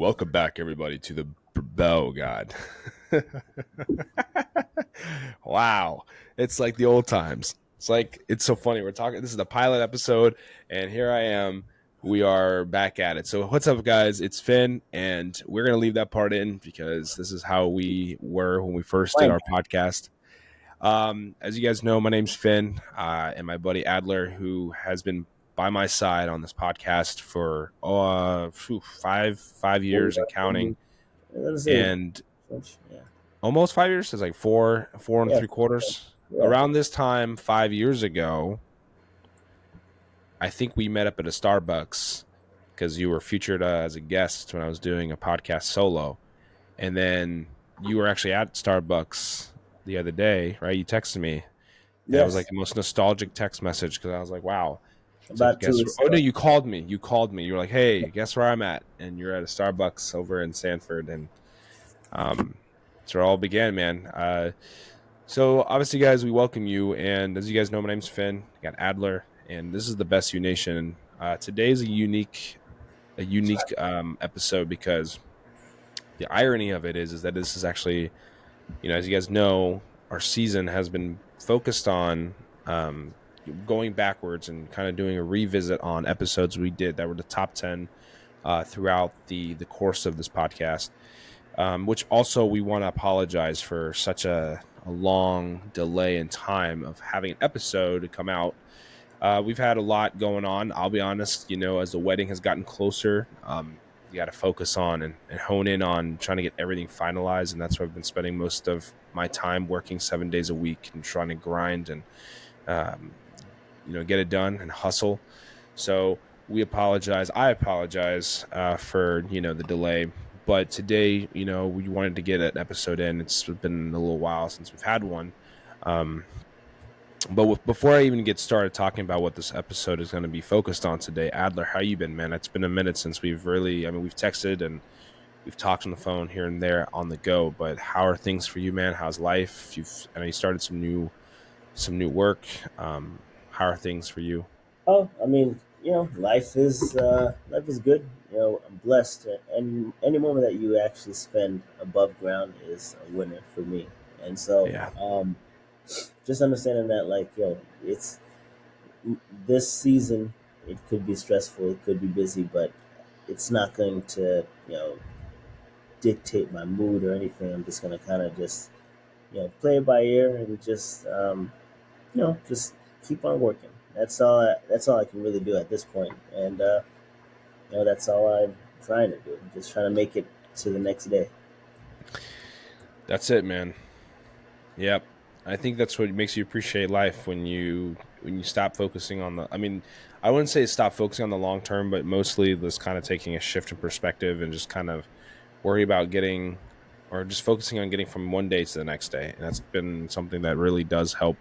Welcome back, everybody, to the Bell God. Wow, it's like the old times. It's so funny. We're talking. This is the pilot episode, and here I am. We are back at it. So, what's up, guys? It's Finn, and we're gonna leave that part in because this is how we were when we first did Fine. our podcast. As you guys know, my name's Finn, and my buddy Adler, who has been by my side on this podcast for 5 years and counting, Let's see. and Yeah. almost 5 years. It's like four and Yeah. three quarters. Yeah. Around this time, 5 years ago, I think we met up at a Starbucks because you were featured as a guest when I was doing a podcast solo, and then you were actually at Starbucks the other day, right? You texted me. And it was like Yes. the most nostalgic text message because I was like, wow. It's like, About two guess. weeks Oh, no, ago. you called me. You called me. You were like, hey, guess where I'm at? And you're at a Starbucks over in Sanford. And that's where it all began, man. So, obviously, guys, we welcome you. And as you guys know, my name's Finn. I got Adler. And this is the Best You Nation. Today's a unique episode because the irony of it is that this is actually, as you guys know, our season has been focused on going backwards and kind of doing a revisit on episodes we did that were the top 10 throughout the course of this podcast, which also we want to apologize for such a long delay in time of having an episode come out. We've had a lot going on. I'll be honest, as the wedding has gotten closer, you got to focus on and hone in on trying to get everything finalized. And that's where I've been spending most of my time, working 7 days a week and trying to grind and, get it done and hustle. So we apologize. I apologize for, the delay. But today, we wanted to get an episode in. It's been a little while since we've had one. But before I even get started talking about what this episode is going to be focused on today, Adler, how you been, man? It's been a minute since we've texted and we've talked on the phone here and there on the go. But how are things for you, man? How's life? I know you started some new work. How are things for you? Oh, I mean, life is good. I'm blessed, and any moment that you actually spend above ground is a winner for me. And so, Yeah, just understanding that, like, it's this season. It could be stressful. It could be busy, but it's not going to, dictate my mood or anything. I'm just gonna kind of just play it by ear and just keep on working. That's all I can really do at this point, and that's all I'm trying to do. I'm just trying to make it to the next day. that's it, man. Yep. I think that's what makes you appreciate life when you stop focusing on I wouldn't say stop focusing on the long term, but mostly this kind of taking a shift in perspective and just kind of worry about getting or just focusing on getting from one day to the next day. And that's been something that really does help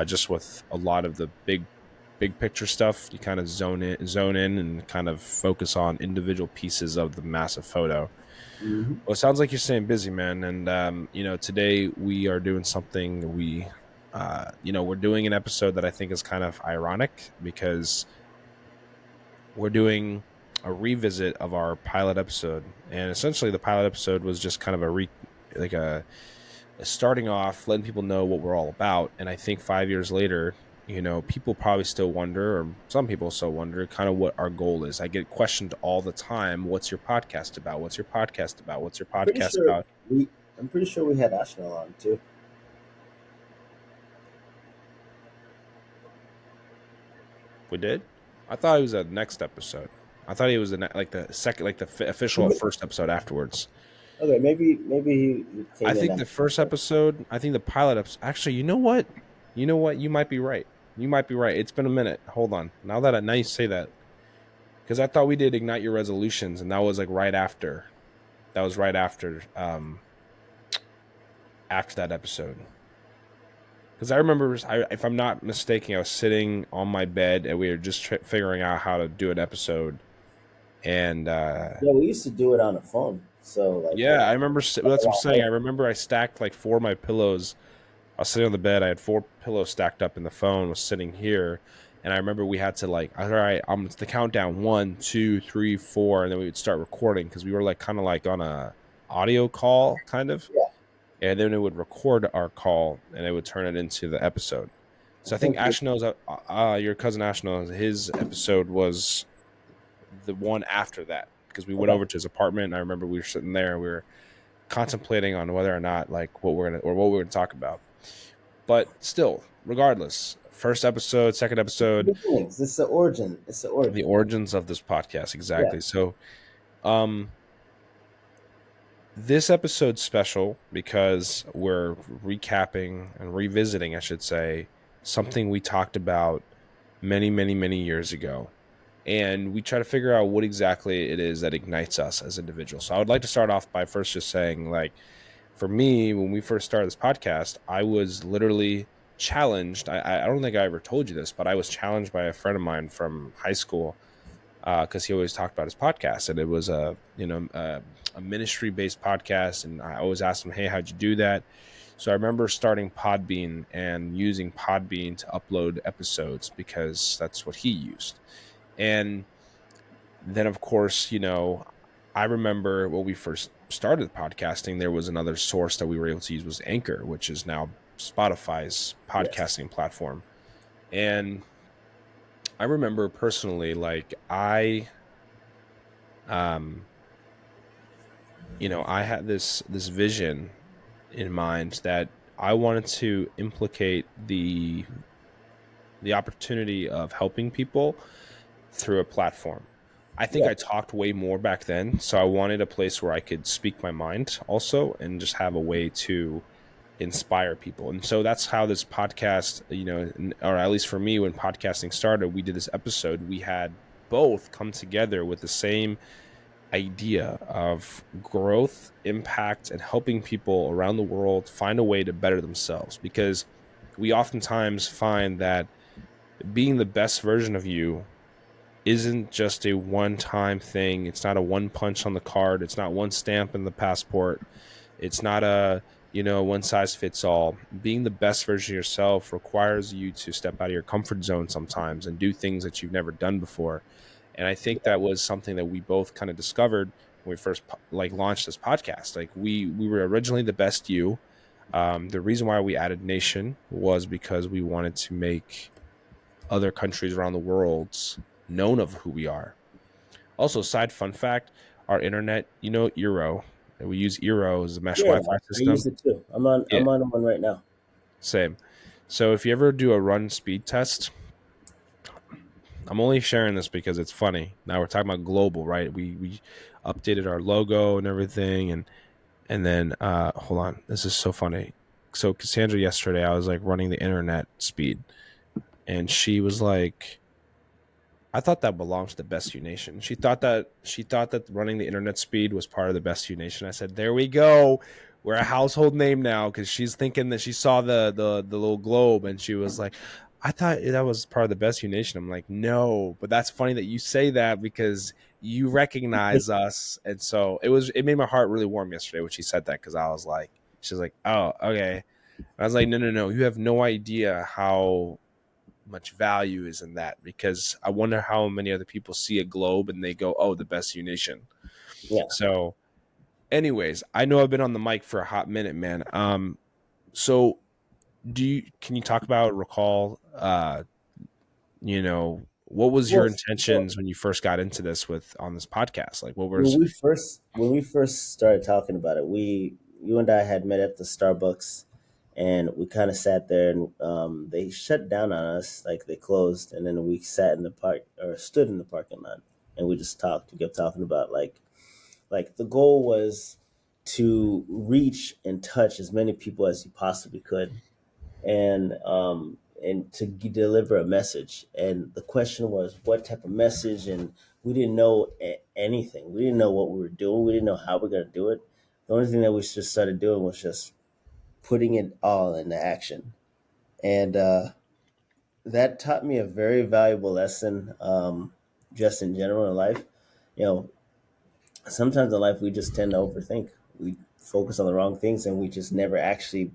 just with a lot of the big picture stuff. You kind of zone in and kind of focus on individual pieces of the massive photo. Mm-hmm. Well, it sounds like you're staying busy, man. And, today we are doing something we're doing an episode that I think is kind of ironic because we're doing a revisit of our pilot episode. And essentially the pilot episode was just kind of a starting off, letting people know what we're all about. And I think 5 years later, people probably still wonder, or some people still wonder, kind of what our goal is. I get questioned all the time, what's your podcast about? What's your podcast about? What's your Pretty podcast sure about? I'm pretty sure we had Ashnell on too. We did? I thought it was the next episode. I thought he was the second, like the official first episode afterwards. Okay, maybe he came I in think after. the first episode, I think the pilot episode, actually, you know what? You might be right. It's been a minute. Hold on. Now you say that, because I thought we did Ignite Your Resolutions, and that was like right after. That was right after that episode. Because I remember, if I'm not mistaken, I was sitting on my bed and we were just figuring out how to do an episode. And Yeah, we used to do it on the phone. So like, yeah, I remember. That's what I'm saying. I remember I stacked like 4 of my pillows. I was sitting on the bed. I had 4 pillows stacked up, and the phone was sitting here. And I remember we had to like, all right, I'm the countdown 1, 2, 3, 4, and then we would start recording because we were like kind of like on a audio call kind of, Yeah, and then it would record our call and it would turn it into the episode. I So I think think Ash knows, your cousin Ash knows his episode was the one after that because we went okay. over to his apartment. And I remember we were sitting there, we were contemplating on whether or not like what we're gonna talk about. But still, regardless, first episode, second It's the episode, beginnings. It's the origin. It's the the origin. origins of this podcast, Yeah. exactly. So, um, this episode's special because we're recapping and revisiting, I should say, something we talked about many, many, many years ago. And we try to figure out what exactly it is that ignites us as individuals. So I would like to start off by first just saying, like, for me, when we first started this podcast, I was literally challenged. I don't think I ever told you this, but I was challenged by a friend of mine from high school because he always talked about his podcast, and it was a ministry based podcast, and I always asked him, "Hey, how'd you do that?" So I remember starting Podbean and using Podbean to upload episodes because that's what he used, and then of course, I remember when we first started podcasting, there was another source that we were able to use was Anchor, which is now Spotify's Yes. podcasting platform. And I remember personally, like um, I had this vision in mind that I wanted to implicate the opportunity of helping people through a platform. I think Yeah. I talked way more back then, so I wanted a place where I could speak my mind also and just have a way to inspire people. And so that's how this podcast, or at least for me when podcasting started, we did this episode, we had both come together with the same idea of growth, impact, and helping people around the world find a way to better themselves because we oftentimes find that being the best version of you isn't just a one time thing. It's not a one punch on the card. It's not one stamp in the passport. It's not a, one size fits all. Being the best version of yourself requires you to step out of your comfort zone sometimes and do things that you've never done before. And I think that was something that we both kind of discovered when we first like launched this podcast. Like we were originally the best you. The reason why we added nation was because we wanted to make other countries around the world known of who we are. Also, side fun fact: our internet, Eero. We use Eero as a mesh Yeah. Wi-Fi I use system. it too. I'm on. Yeah, I'm on one right now. same. So if you ever do a run speed test, I'm only sharing this because it's funny. Now we're talking about global, right? We updated our logo and everything, and then hold on, this is so funny. So Cassandra yesterday, I was like running the internet speed, and she was like, I thought that belonged to the Best You Nation. She thought that running the internet speed was part of the Best You Nation. I said, "There we go. We're a household name now." Because she's thinking that she saw the little globe, and she was like, "I thought that was part of the Best You Nation." I'm like, "No," but that's funny that you say that because you recognize us, and so it made my heart really warm yesterday when she said that because I was like, she's like, "Oh, okay." And I was like, "No, no, no. You have no idea how much value is in that because I wonder how many other people see a globe and they go, "Oh, the Best You Nation." Yeah. So, anyways, I know I've been on the mic for a hot minute, man. So can you talk about recall? What was your Well, so intentions when you first got into this with on this podcast? Like, what when was? we first started talking about it, you and I had met at the Starbucks, and we kind of sat there, and they shut down on us, like they closed, and then we sat in the park or stood in the parking lot, and we just talked. We kept talking about like the goal was to reach and touch as many people as you possibly could, and to deliver a message. And the question was what type of message, and we didn't know anything. We didn't know what we were doing. We didn't know how we are going to do it. The only thing that we just started doing was just putting it all into action, and that taught me a very valuable lesson, just in general in life. You know, sometimes in life we just tend to overthink. We focus on the wrong things, and we just never actually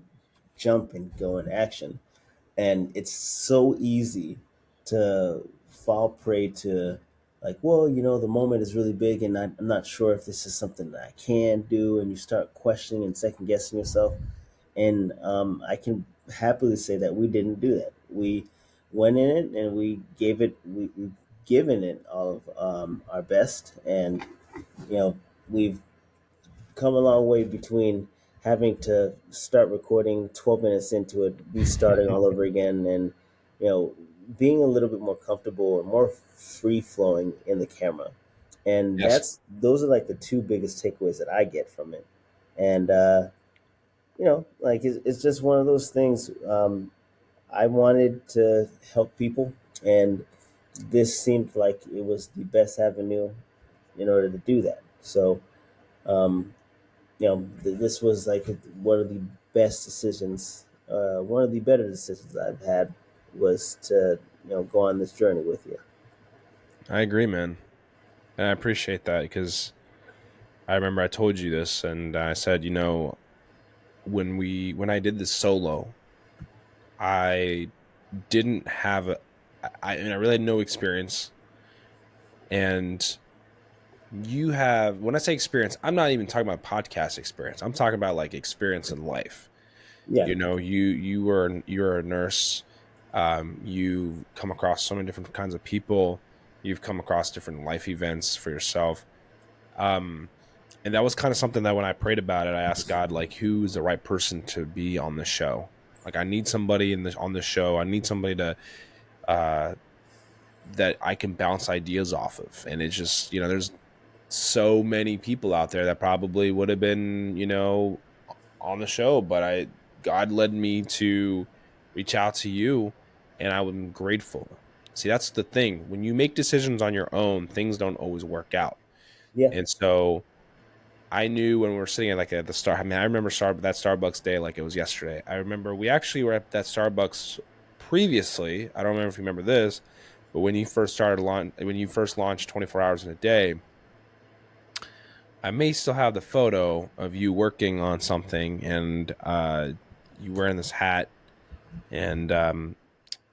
jump and go in action. And it's so easy. to fall prey to, like, well, the moment is really big, and I'm not sure if this is something that I can do, and you start questioning and second guessing yourself. And I can happily say that we didn't do that. We went in it, and we've given it all of our best, and you know we've come a long way between having to start recording 12 minutes into it, restarting all over again, and you know being a little bit more comfortable and more free flowing in the camera. And Yes, those are like the two biggest takeaways that I get from it. And like it's just one of those things. I wanted to help people, and this seemed like it was the best avenue in order to do that. So um, this was like one of the best decisions, one of the better decisions I've had, was to go on this journey with you. I agree, man. And I appreciate that because I remember I told you this and I said, when I did this solo, I didn't have and I really had no experience. And you have, when I say experience, I'm not even talking about podcast experience. I'm talking about like experience in life. Yeah, You're a nurse. You come across so many different kinds of people. You've come across different life events for yourself. Um, and that was kind of something that when I prayed about it, I asked God, like, who is the right person to be on the show? Like, I need somebody on the show. I need somebody to uh, that I can bounce ideas off of. And it's just, there's so many people out there that probably would have been, on the show, but God led me to reach out to you, and I'm grateful. See, that's the thing. When you make decisions on your own, things don't always work out. yeah, And so I knew when we were sitting at the start. I mean, I remember that Starbucks day like it was yesterday. I remember we actually were at that Starbucks previously. I don't remember if you remember this, but when you first launched 24 hours in a day, I may still have the photo of you working on something and you wearing this hat, and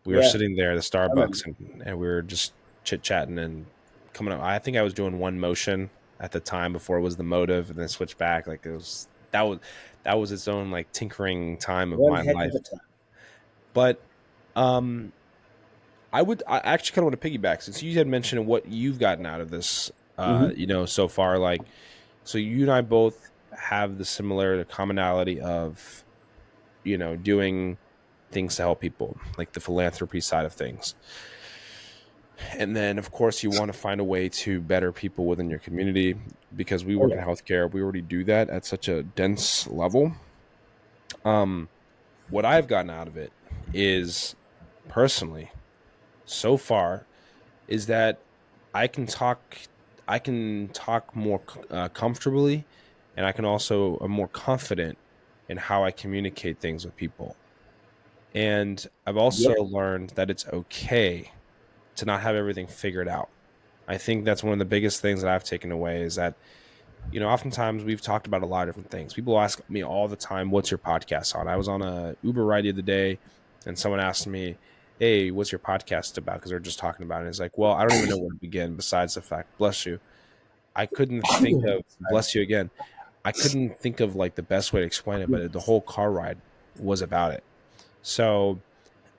we were yeah. sitting there at the I remember. Starbucks, and we were just chit chatting and coming up. I think I was doing one motion at the time before it was the motive, and then switch back. Like that was its own like tinkering time of One my heck of life. a time. But um, I actually kind of want to piggyback since you had mentioned what you've gotten out of this, Hmm. so far. Like, so you and I both have the similar commonality of doing things to help people, like the philanthropy side of things. And then, of course, you want to find a way to better people within your community because we Oh work in yeah, healthcare. We already do that at such a dense level. Um, what I've gotten out of it is personally so far is that I can talk, I can talk more comfortably, and I can also am more confident in how I communicate things with people. And I've also yeah, learned that it's okay to not have everything figured out. I think that's one of the biggest things that I've taken away is that, oftentimes we've talked about a lot of different things. People ask me all the time, what's your podcast on? I was on a Uber ride the other day and someone asked me, hey, what's your podcast about? Because they're just talking about it. And it's like, well, I don't even know where to begin besides the fact, bless you. I couldn't think of, sorry. bless you again. I couldn't think of like the best way to explain it, but the whole car ride was about it. So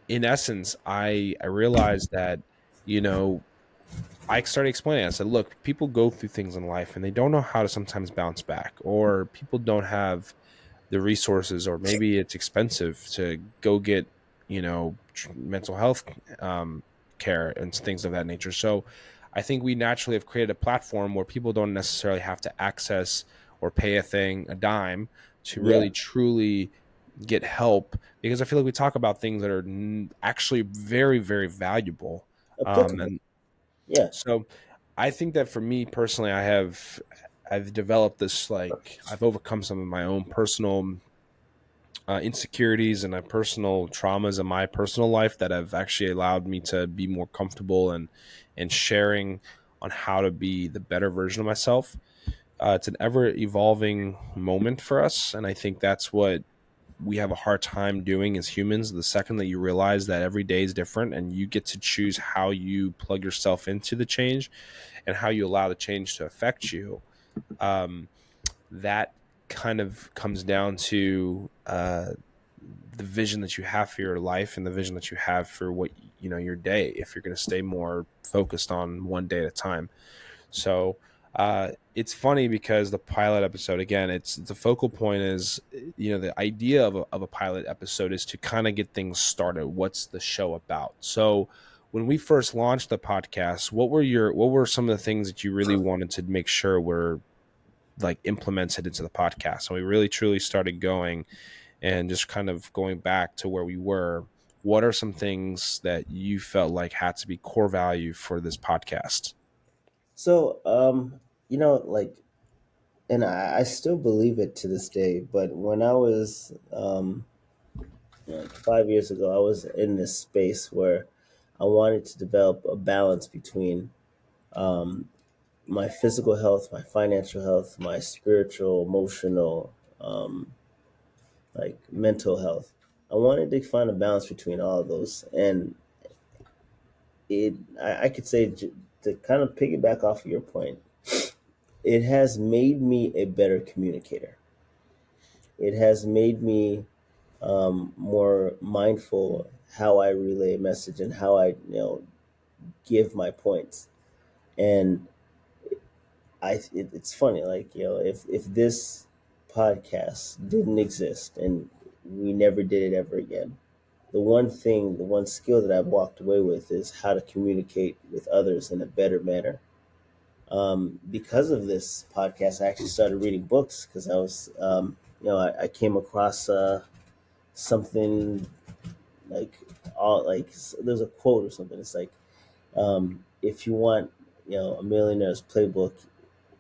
in essence, I realized that, you know, I started explaining. I said, look, people go through things in life and they don't know how to sometimes bounce back, or people don't have the resources, or maybe it's expensive to go get, mental health care and things of that nature. So I think we naturally have created a platform where people don't necessarily have to access or pay a dime to Yeah, really truly get help, because I feel like we talk about things that are actually very, very valuable. applicable. And Yeah, so I think that for me personally, I've developed this, like, I've overcome some of my own personal insecurities and my personal traumas in my personal life that have actually allowed me to be more comfortable and sharing on how to be the better version of myself. It's an ever evolving moment for us, and I think that's what we have a hard time doing as humans. The second that you realize that every day is different and you get to choose how you plug yourself into the change and how you allow the change to affect you, um, that kind of comes down to the vision that you have for your life and the vision that you have for what, your day, if you're going to stay more focused on one day at a time. So it's funny because the pilot episode, again, it's the focal point is, the idea of a pilot episode is to kind of get things started. What's the show about? So when we first launched the podcast, what were some of the things that you really wanted to make sure were like implemented into the podcast? So we really truly started going and just kind of going back to where we were. What are some things that you felt like had to be core value for this podcast? So, like, and I still believe it to this day. But when I was like 5 years ago, I was in this space where I wanted to develop a balance between um, my physical health, my financial health, my spiritual, emotional, like mental health. I wanted to find a balance between all of those, and I could say to kind of piggyback off of your point, it has made me a better communicator. It has made me more mindful how I relay a message and how I give my points. And it's funny, like if this podcast didn't exist and we never did it ever again, the one skill that I've walked away with is how to communicate with others in a better manner. Because of this podcast, I actually started reading books because I was, I came across something like there's a quote or something. It's like, if you want, a millionaire's playbook,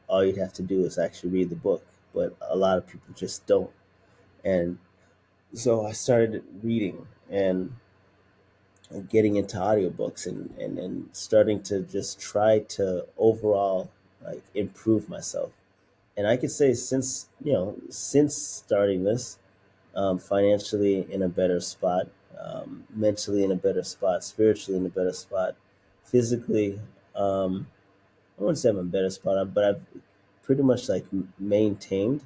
all you'd have to do is actually read the book. But a lot of people just don't. And so I started reading and getting into audiobooks and starting to just try to overall like improve myself. And I could say since starting this, financially in a better spot, mentally in a better spot, spiritually in a better spot, physically, I wouldn't say I'm in a better spot, but I've pretty much like maintained,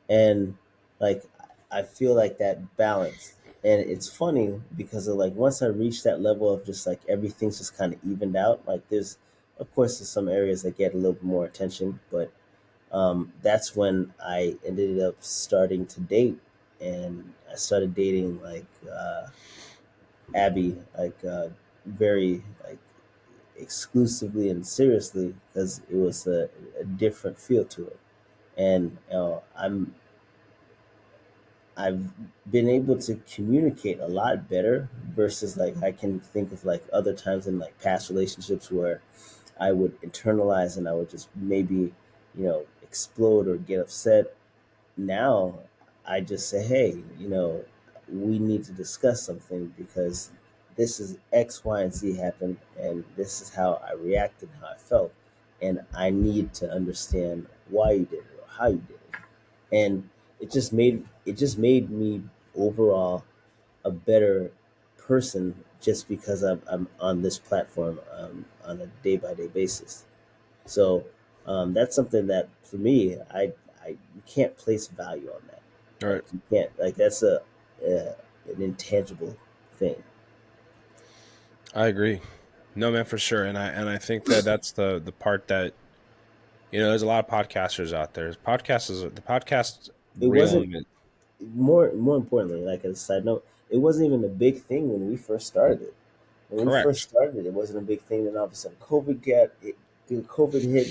and like I feel like that balance. And it's funny because of like once I reach that level of just like everything's just kind of evened out. Like of course, there's some areas that get a little bit more attention, but that's when I ended up starting to date, and I started dating like Abby, like very like exclusively and seriously because it was a different feel to it. And I've been able to communicate a lot better versus like I can think of like other times in like past relationships where I would internalize and I would just maybe explode or get upset. Now I just say, hey, we need to discuss something because this is X, Y, and Z happened, and this is how I reacted, how I felt, and I need to understand why you did it or how you did it. And it just made me overall a better person just because I'm on this platform on a day by day basis. So that's something that for me, I you can't place value on that. All right. Like you can't like that's a an intangible thing. I agree. No, man, for sure. And I think that that's the part that, there's a lot of podcasters out there. The podcast It wasn't realm is more importantly, like as a side note, it wasn't even a big thing when we first started it. When we first correct. started, it wasn't a big thing. Then all of a sudden, COVID hit,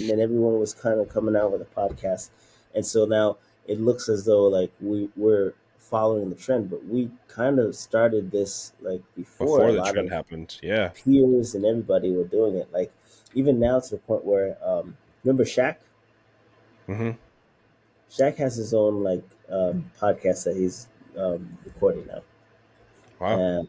and then everyone was kind of coming out with a podcast, and so now it looks as though like we're following the trend, but we kind of started this like before Before a the lot trend of happened. Yeah. peers and everybody were doing it. Like even now to the point where remember Shaq? Hmm. Shaq has his own like podcast that he's recording now, Wow. and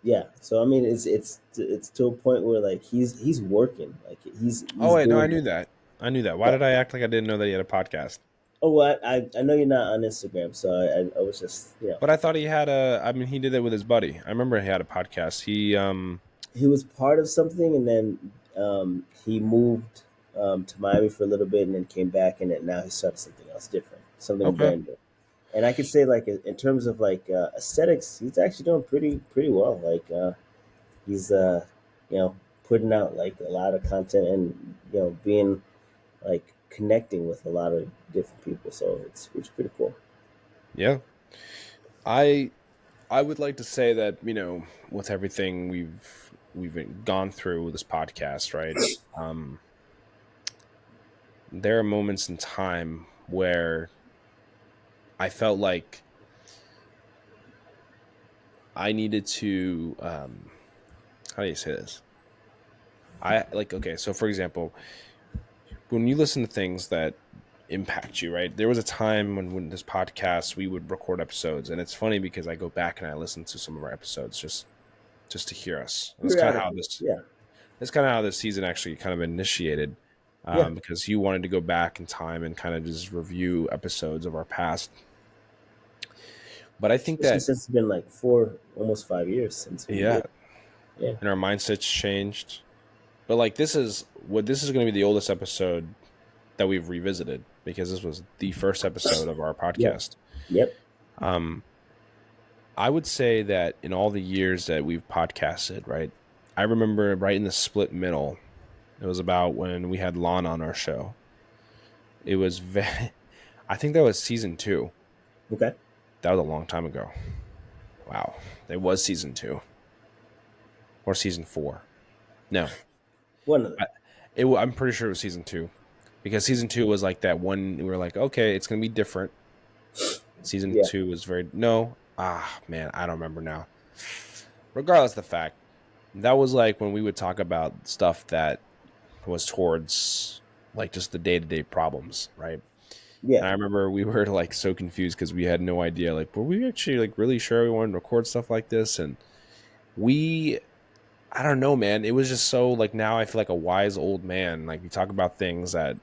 yeah. So I mean, it's to a point where like he's working, like Oh he's wait, no, I doing knew that. I knew that. Why yeah. did I act like I didn't know that he had a podcast? Oh, what? I know you're not on Instagram, so I was just, But I thought he had a. I mean, he did it with his buddy. I remember he had a podcast. he was part of something, and then he moved to Miami for a little bit, and then came back, and then now he started something else different, something Okay. brand new. And I could say, like, in terms of like aesthetics, he's actually doing pretty well. Like, he's you know putting out like a lot of content, and being like connecting with a lot of different people. So it's pretty cool. Yeah. I I would like to say that with everything we've gone through with this podcast, right? Um, there are moments in time where I felt like I needed to. How do you say this? I like okay. So for example, when you listen to things that impact you, right? There was a time when this podcast we would record episodes, and it's funny because I go back and I listen to some of our episodes just to hear us. And Periodically, yeah, that's kind of how this season actually kind of initiated, yeah. because you wanted to go back in time and kind of just review episodes of our past. But I think Especially that since it's been like 4, almost 5 years since we yeah, did. Yeah. and our mindsets changed. But like this is going to be the oldest episode that we've revisited because this was the first episode of our Yeah. podcast. Yep. Um, I would say that in all the years that we've podcasted, right? I remember right in the split middle. It was about when we had Lon on our show. It was I think that was season 2. Okay. That was a long time ago. Wow. It was season 2 or season 4. No. One of them. I, I'm pretty sure it was season 2 because season 2 was like that one we were like, okay, it's going to be different. Season Yeah. 2 was very no. Man, I don't remember now. Regardless of the fact, that was like when we would talk about stuff that was towards like just the day-to-day problems, right? Yeah. And I remember we were like so confused because we had no idea. Like, were we actually like really sure we wanted to record stuff like this? And we, I don't know, man. It was just so like now I feel like a wise old man. Like we talk about things that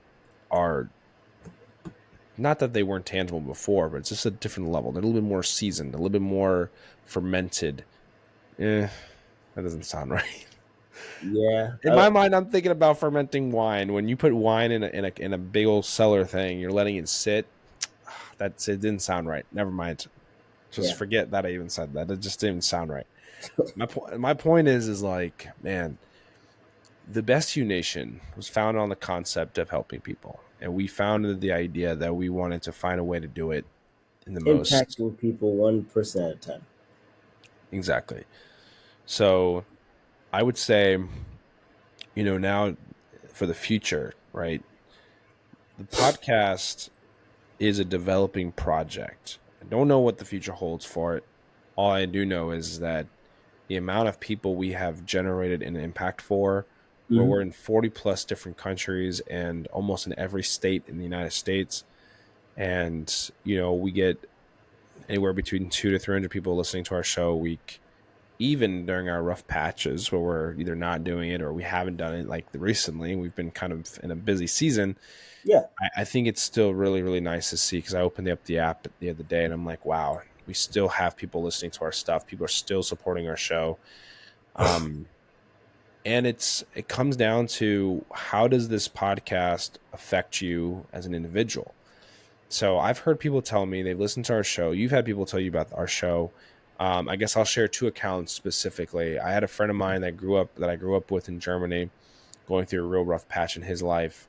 are not that they weren't tangible before, but it's just a different level. They're a little bit more seasoned, a little bit more fermented. That doesn't sound right. Yeah. In my mind, I'm thinking about fermenting wine. When you put wine in a big old cellar thing, you're letting it sit. It didn't sound right. Never mind. Just Yeah. forget that I even said that. It just didn't sound right. My point is like, man, the best U Nation was founded on the concept of helping people, and we founded the idea that we wanted to find a way to do it in the most Impacting people one person at a time. exactly. So I would say, now for the future, right? The podcast is a developing project. I don't know what the future holds for it. All I do know is that the amount of people we have generated an impact for, where Hmm. we're in 40 plus different countries and almost in every state in the United States. And, we get anywhere between 200 to 300 people listening to our show a week, even during our rough patches where we're either not doing it or we haven't done it like recently. We've been kind of in a busy season. Yeah. I think it's still really, really nice to see because I opened up the app the other day and I'm like, wow, we still have people listening to our stuff. People are still supporting our show. Um, and it comes down to how does this podcast affect you as an individual? So I've heard people tell me they've listened to our show. You've had people tell you about our show. I guess I'll share 2 accounts specifically. I had a friend of mine that I grew up with in Germany, going through a real rough patch in his life.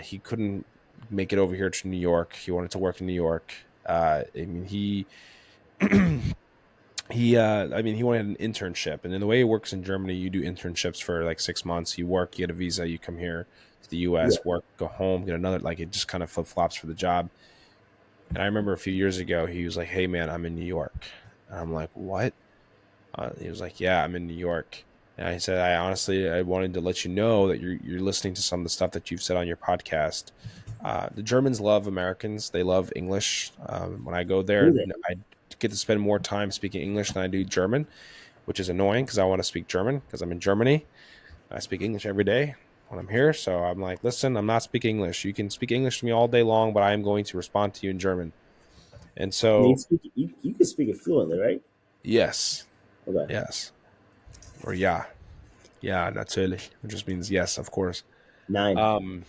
He couldn't make it over here to New York. He wanted to work in New York. I mean, he wanted an internship, and in the way it works in Germany, you do internships for like 6 months. You work, you get a visa, you come here to the Yeah. U.S., work, go home, get another. Like it just kind of flip flops for the job. And I remember a few years ago, he was like, "Hey, man, I'm in New York." And I'm like, "What?" He was like, "Yeah, I'm in New York." And I said, I wanted to let you know that you're listening to some of the stuff that you've said on your podcast. The Germans love Americans. They love English. When I go there, Do they? I get to spend more time speaking English than I do German, which is annoying because I want to speak German because I'm in Germany. I speak English every day. when I'm here. So I'm like, listen, I'm not speaking English. You can speak English to me all day long, but I am going to respond to you in German. And And you so, speak you can speak it fluently, right? yes, Okay. yes, or yeah, yeah, natürlich, which just means yes, of course. Nine. Um,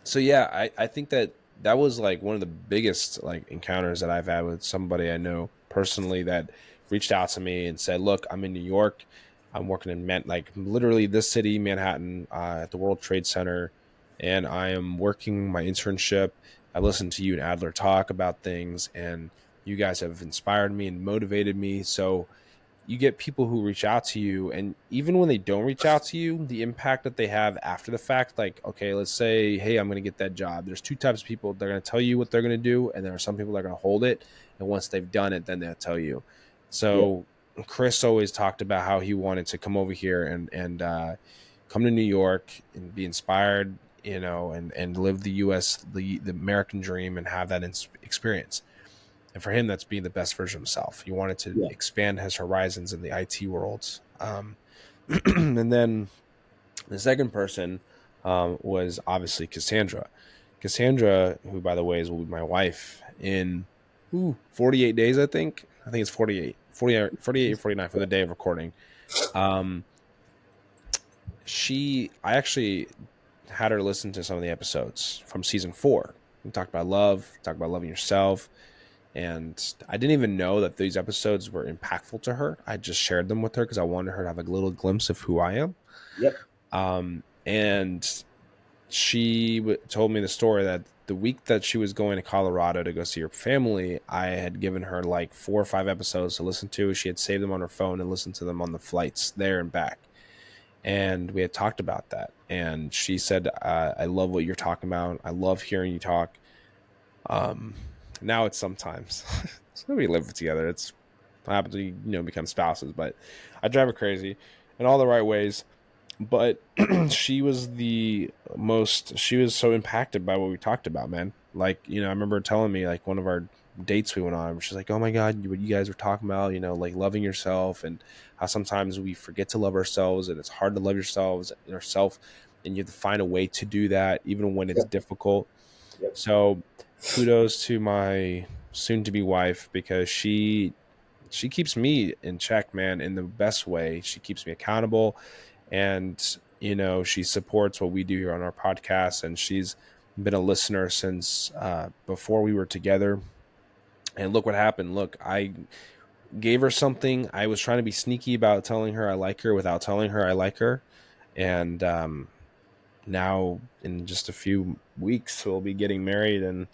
so yeah, I think that that was like one of the biggest like encounters that I've had with somebody I know personally that reached out to me and said, "Look, I'm in New York. I'm working in like literally this city, Manhattan, at the World Trade Center, and I am working my internship. I listened to you and Adler talk about things, and you guys have inspired me and motivated me. So you get people who reach out to you, and even when they don't reach out to you, the impact that they have after the fact, like, okay, let's say, hey, I'm going to get that job. There's two types of people. They're going to tell you what they're going to do, and there are some people that are going to hold it, and once they've done it, then they'll tell you. Yep. So Chris always talked about how he wanted to come over here and come to New York and be inspired, and live the US, the American dream, and have that experience. And for him, that's being the best version of himself. He wanted to Yeah. expand his horizons in the IT world. And then the second person was obviously Cassandra. Cassandra, who, by the way, will be my wife in 48 days, I think. I think it's 48, 48 or 49 for the day of recording. Um, I actually had her listen to some of the episodes from season 4. We talked about love, talked about loving yourself, and I didn't even know that these episodes were impactful to her. I just shared them with her because I wanted her to have a little glimpse of who I am. Yep. And she told me the story that the week that she was going to Colorado to go see her family, I had given her like 4 or 5 episodes to listen to. She had saved them on her phone and listened to them on the flights there and back. And we had talked about that. And she said, I love what you're talking about. I love hearing you talk. Um, Now it's sometimes. So we live together. It's what happens when you become spouses. But I drive her crazy in all the right ways. But she was she was so impacted by what we talked about, man. Like, I remember telling me like one of our dates we went on, she's like, oh my God, what you guys were talking about, like loving yourself, and how sometimes we forget to love ourselves, and it's hard to love yourself, and you have to find a way to do that even when it's Yep. difficult. Yep. So kudos to my soon to be wife, because she keeps me in check, man, in the best way. She keeps me accountable, and she supports what we do here on our podcast, and she's been a listener since before we were together. And look what happened. Look, I gave her something. I was trying to be sneaky about telling her I like her without telling her I like her, and now in just a few weeks we'll be getting married. And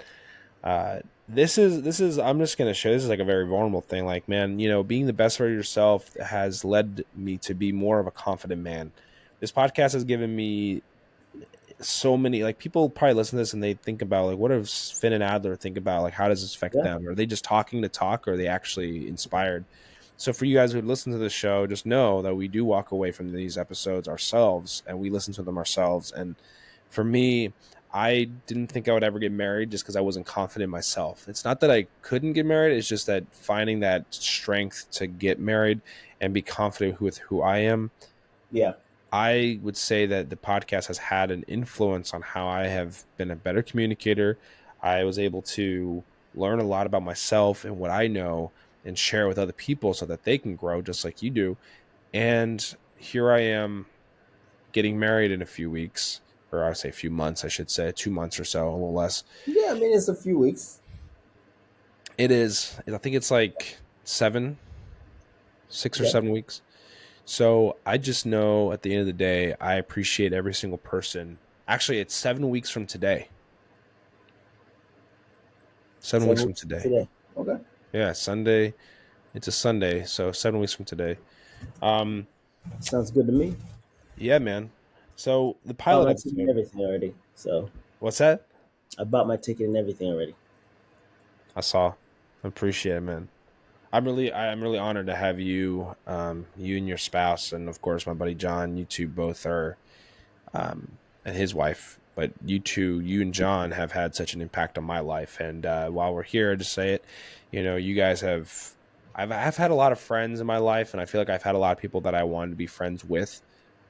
this is I'm just gonna show, this is like a very vulnerable thing. Like, man, being the best version of yourself has led me to be more of a confident man. This podcast has given me so many, like, people probably listen to this and they think about, like, what does Finn and Adler think about, like, how does this affect Yeah. them? Are they just talking to talk, or are they actually inspired? So for you guys who listen to the show, just know that we do walk away from these episodes ourselves, and we listen to them ourselves. And for me, I didn't think I would ever get married just because I wasn't confident in myself. It's not that I couldn't get married, it's just that finding that strength to get married and be confident with who I am. Yeah. I would say that the podcast has had an influence on how I have been a better communicator. I was able to learn a lot about myself and what I know, and share with other people so that they can grow just like you do. And here I am, getting married in a few weeks, or I would say a few months, I should say 2 months or so, a little less. Yeah. I mean, it's a few weeks. It is, I think it's like 6 or Okay. 7 weeks. So I just know at the end of the day, I appreciate every single person. Actually, it's 7 weeks from today. 7 weeks 7 from weeks today. today. Okay. Yeah, Sunday. It's a Sunday, so 7 weeks from today. Um, Sounds good to me. yeah, man. So the Bought pilot my ticket and episode. everything already. So What's that? I bought my ticket and everything already. I saw. I appreciate it, man. I'm really honored to have you, you and your spouse, and of course my buddy John. You two both are, and his wife. But you two, you and John, have had such an impact on my life. And while we're here, to say it, you guys have. I've had a lot of friends in my life, and I feel like I've had a lot of people that I wanted to be friends with.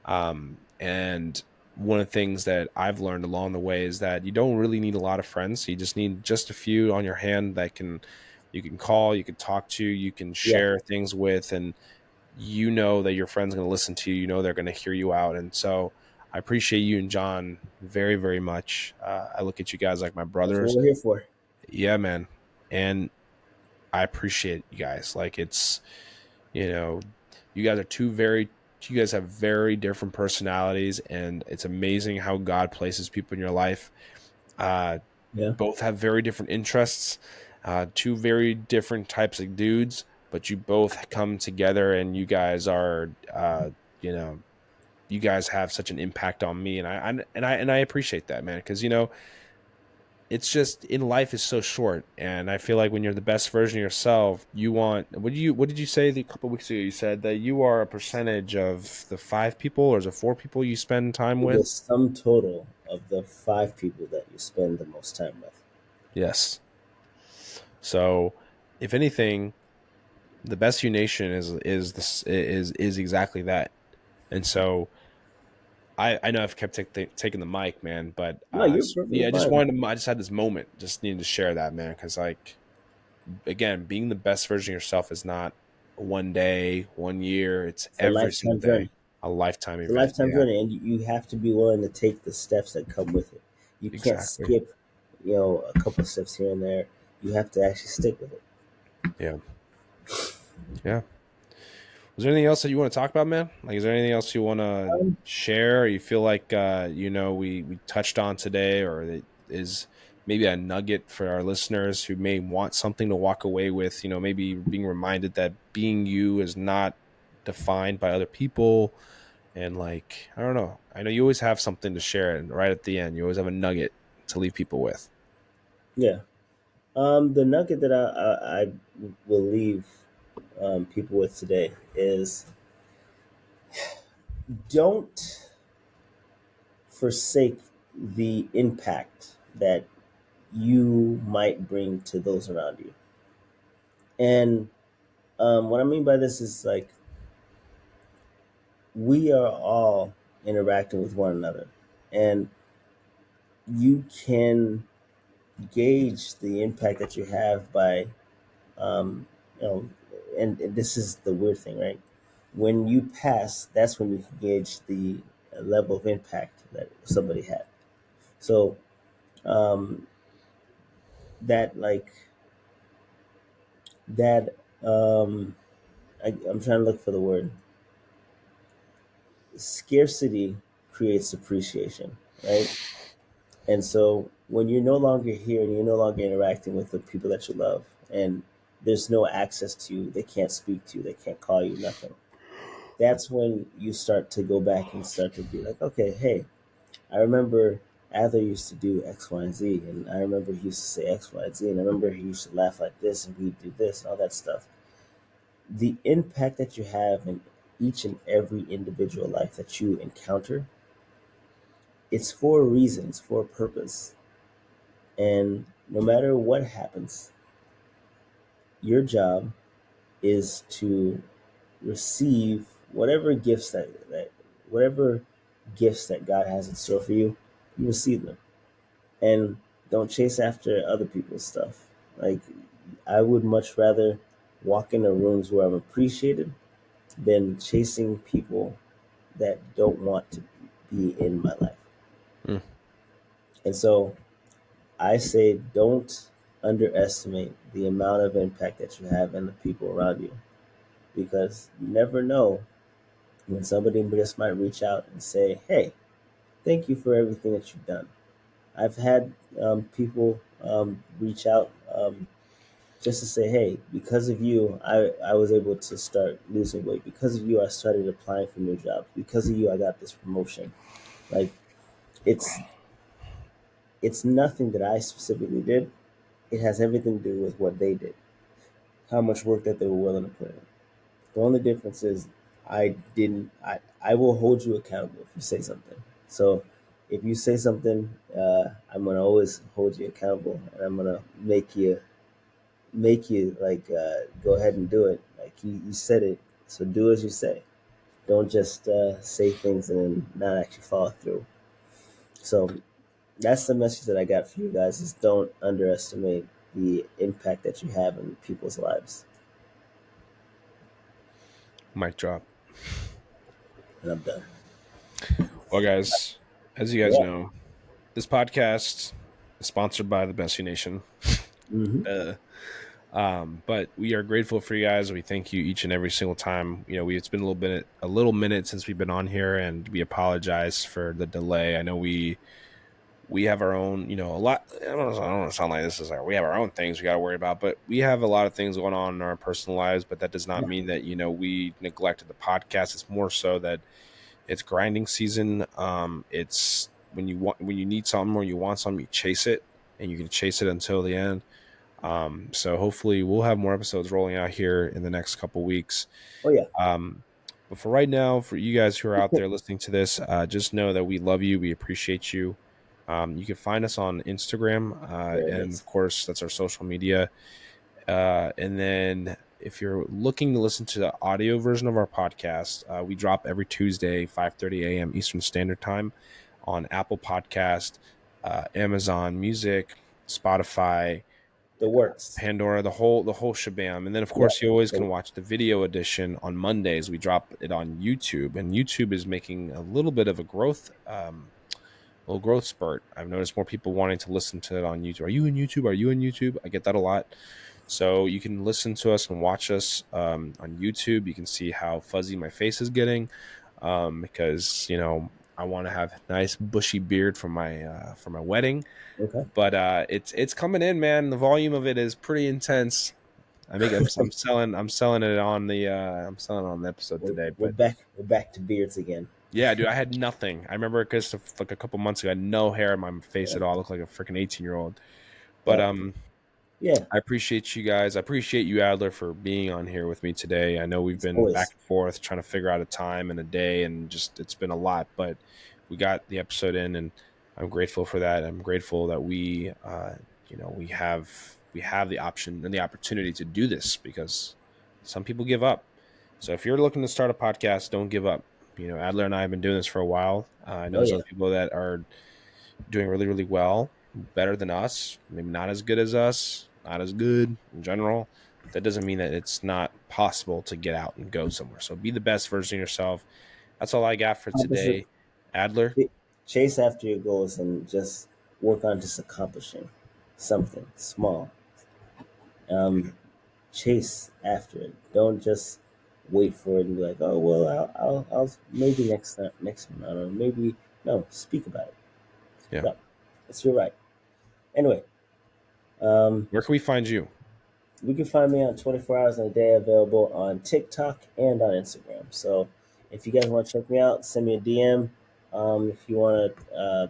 And one of the things that I've learned along the way is that you don't really need a lot of friends. You just need just a few on your hand that can you can call, you can talk to, you can Yeah, share things with, and you know that your friend's going to listen to you. You know they're going to hear you out, and so I appreciate you and John very, very much. I look at you guys like my that's what brothers. we're here for. Yeah, man, and I appreciate you guys. Like it's you know, you guys are you guys have very different personalities, and it's amazing how God places people in your life. You Yeah, both have very different interests, two very different types of dudes, but you both come together, and you guys are, you know, you guys have such an impact on me, and I appreciate that, man, because it's just in life is so short, and I feel like when you're the best version of yourself, you want what did you say a couple of weeks ago? You said that you are a percentage of the five people or is it four people you spend time the with? sum total of the 5 people that you spend the most time with. Yes. So if anything, the best you nation is exactly that. And so I know I've kept taking the mic, man, but No, you're perfectly yeah, fine. I just had this moment, just needed to share that, man, because like again, being the best version of yourself is not one day, 1 year. It's It's a every single lifetime journey. day, a lifetime It's a event. lifetime Yeah, journey, and you have to be willing to take the steps that come with it. You can't exactly. skip, a couple steps here and there. You have to actually stick with it. Yeah, yeah. Was there anything else that you want to talk about, man? Like, is there anything else you want to Um, share? Or you feel like we touched on today, or that is maybe a nugget for our listeners who may want something to walk away with? You know, maybe being reminded that being you is not defined by other people. And like, I don't know. I know you always have something to share, and right at the end, you always have a nugget to leave people with. yeah. The nugget that I will leave people with today is don't forsake the impact that you might bring to those around you. And what I mean by this is like we are all interacting with one another, and you can gauge the impact that you have by, um, you know, and this is the weird thing, right? When you pass, that's when you can gauge the level of impact that somebody had. So um, that like that I'm trying to look for the word. Scarcity creates appreciation, right? And so when you're no longer here and you're no longer interacting with the people that you love, and there's no access to you, they can't speak to you, they can't call you, nothing. That's when you start to go back and start to be like, okay, hey, I remember Adler used to do X, Y, and Z, and I remember he used to say X, Y, and Z, and I remember he used to laugh like this, and we'd do this, and all that stuff. The impact that you have in each and every individual life that you encounter, it's for a reason, it's for a purpose. And no matter what happens, your job is to receive whatever gifts that God has in store for you, you receive them. And don't chase after other people's stuff. Like I would much rather walk into rooms where I'm appreciated than chasing people that don't want to be in my life. Mm. And so I say don't underestimate the amount of impact that you have in the people around you, because you never know when somebody just might reach out and say, hey, thank you for everything that you've done. I've had people reach out just to say, hey, because of you, I was able to start losing weight. Because of you, I started applying for new jobs. Because of you, I got this promotion. Like it's it's nothing that I specifically did. It has everything to do with what they did, how much work that they were willing to put in. The only difference is I didn't. I will hold you accountable if you say something. So if you say something, I'm gonna always hold you accountable, and I'm gonna make you like go ahead and do it. Like you said it, so do as you say. Don't just say things and then not actually follow through. So that's the message that I got for you guys: is don't underestimate the impact that you have in people's lives. Mic drop. And I'm done. Well, guys, as you guys Yeah. know, this podcast is sponsored by the Bessie Nation. Mm-hmm. Uh, but we are grateful for you guys. We thank you each and every single time. It's been a little minute since we've been on here, and we apologize for the delay. I know we have our own, a lot. I don't want to sound like this is we have our own things we got to worry about, but we have a lot of things going on in our personal lives. But that does not Yeah. mean that we neglected the podcast. It's more so that it's grinding season. It's when you need something or you want something, you chase it, and you can chase it until the end. So hopefully we'll have more episodes rolling out here in the next couple weeks. Oh yeah. Um, but for right now, for you guys who are out there listening to this, just know that we love you. We appreciate you. You can find us on Instagram, There it and is. of course, that's our social media. And then if you're looking to listen to the audio version of our podcast, we drop every Tuesday, 5:30 a.m. Eastern Standard Time on Apple Podcast, Amazon Music, Spotify, The works. Pandora, the whole shabam. And then of Yeah. course you always The, can watch the video edition on Mondays. We drop it on YouTube, and YouTube is making a little bit of a little growth spurt. I've noticed more people wanting to listen to it on YouTube. Are you in YouTube? Are you in YouTube? I get that a lot. So you can listen to us and watch us on YouTube. You can see how fuzzy my face is getting, because I want to have a nice bushy beard for my wedding. okay. But it's coming in, man. The volume of it is pretty intense. I'm selling it on I'm selling it on the episode we're, today. we're But back. We're back to beards again. yeah, dude, I had nothing. I remember because like a couple months ago, I had no hair on my face Yeah. at all. I looked like a freaking 18-year-old. But But yeah, I appreciate you guys. I appreciate you, Adler, for being on here with me today. I know we've it's been back always and forth trying to figure out a time and a day, and just it's been a lot, but we got the episode in, and I'm grateful for that. I'm grateful that we have the option and the opportunity to do this, because some people give up. So if you're looking to start a podcast, don't give up. Adler and I have been doing this for a while. I know oh there's yeah. other people that are doing really, really well, better than us, maybe not as good as us, not as good in general. But that doesn't mean that it's not possible to get out and go somewhere. So be the best version of yourself. That's all I got for Opposite. today. Adler? Chase after your goals and just work on just accomplishing something small. Um, chase after it. Don't just wait for it and be like, oh well, I'll maybe next time, next one. I don't know, maybe no. Speak about it. Speak Yeah. up. It's your right. Anyway, um, Where can we find you? you can find me on 24 hours in a day, available on TikTok and on Instagram. So if you guys want to check me out, send me a DM. If you want to,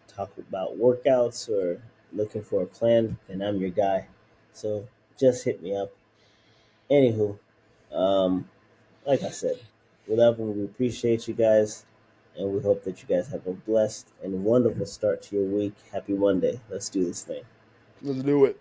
talk about workouts or looking for a plan, then I'm your guy. So just hit me up. Anywho, um, like I said, we love and we appreciate you guys, and we hope that you guys have a blessed and wonderful start to your week. Happy Monday. Let's do this thing. Let's do it.